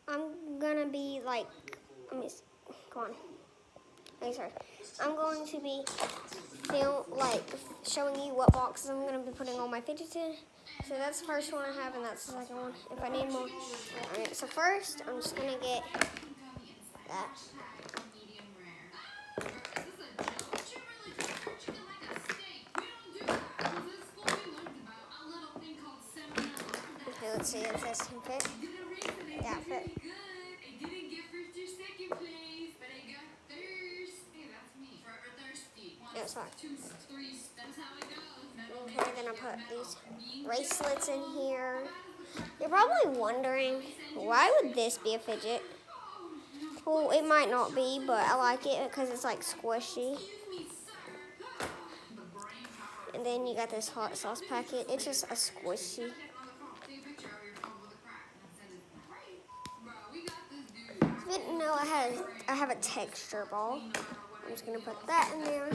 I'm gonna be like, let me see. Come on. Okay, sorry. I'm going to be showing you what boxes I'm gonna be putting all my fidgets in. So that's the first one I have, and that's the second one. If I need more. Alright, so first I'm just gonna get that. Okay, let's see if this can fit. Yeah, fit. Yeah, it's fine. Okay, then I put these bracelets in here. You're probably wondering, why would this be a fidget? Well, it might not be, but I like it because it's like squishy. And then you got this hot sauce packet. It's just a squishy. Didn't know I have a texture ball. I'm just gonna put that in there.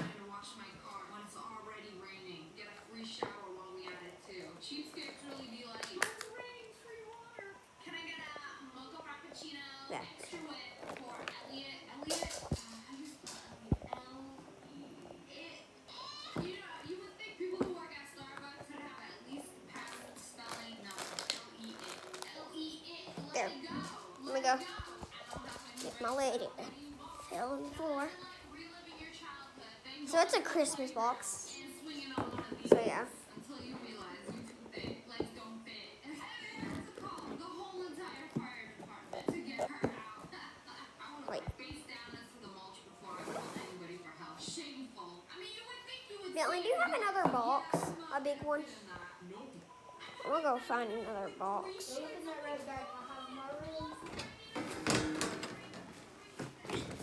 Yeah. There. Let me go. Get my lid. It fell on the floor. So it's a Christmas box. So yeah. Wait. Bentley, do you have another box? A big one? I'm gonna go find another box.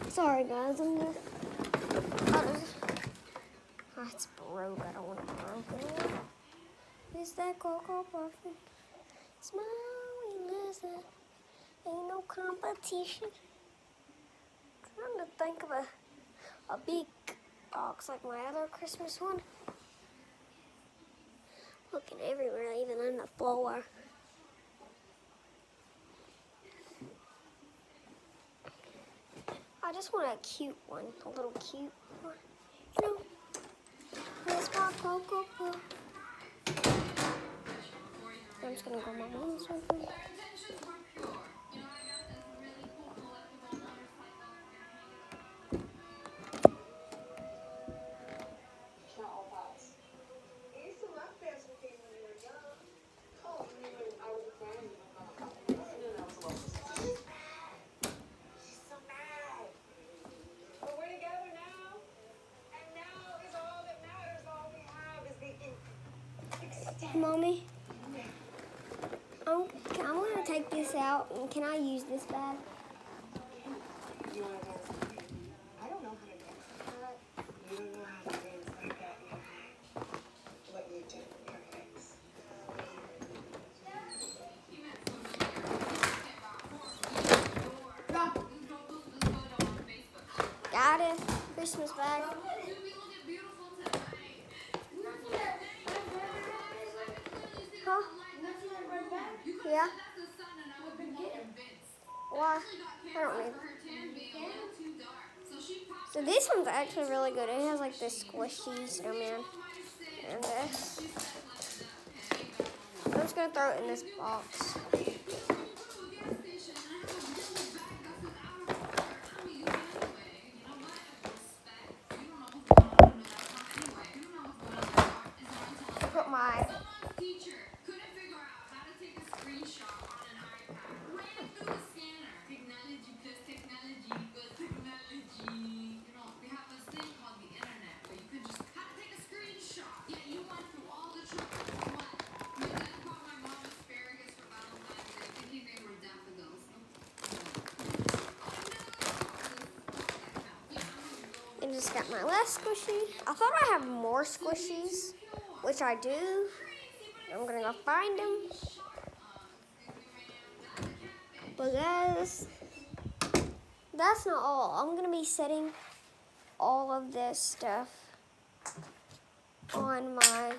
Sorry guys, I'm here. Oh, it's broke. I don't want it broken. Is that Cocoa Puffin? Smiling lizard. Ain't no competition. Trying to think of a big box like my other Christmas one. Looking everywhere, even on the floor. I just want a cute one, a little cute one. You know, here's my Cocoa Puff. I'm just gonna go my mom's one. Mommy, I'm gonna take this out, and can I use this bag? I don't know how to dance like that. You don't know how to dance like that yet. What you do with your legs. Got it. Christmas bag. Huh? Yeah. Why? I don't need it. So this one's actually really good. It has like this squishy snowman and this. I'm just gonna throw it in this box. Put my and just got my last squishy. I thought I had more squishies, which I do. I'm gonna go find them. But guys, that's not all. I'm gonna be setting all of this stuff on my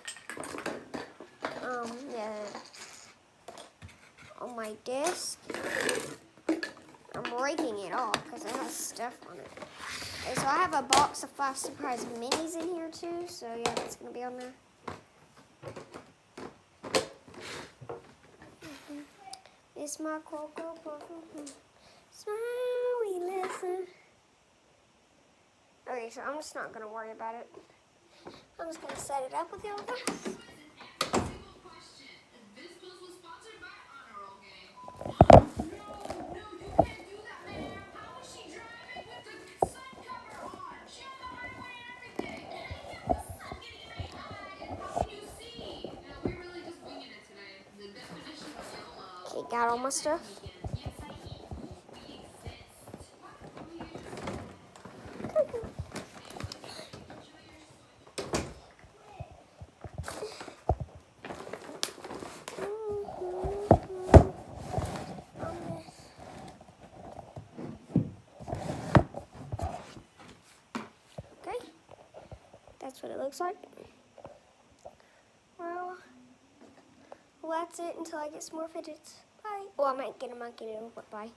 on my desk. breaking it off because it has stuff on it. Okay, so I have a box of 5 surprise minis in here too, so yeah, that's gonna be on there. It's my Cocoa Puffin. Smile, we listen. Okay, so I'm just not gonna worry about it. I'm just gonna set it up with y'all guys. Okay, got all my stuff. Okay, that's what it looks like. Well, that's it until I get some more fidgets. Bye. Oh, I might get a monkey noodle, but bye.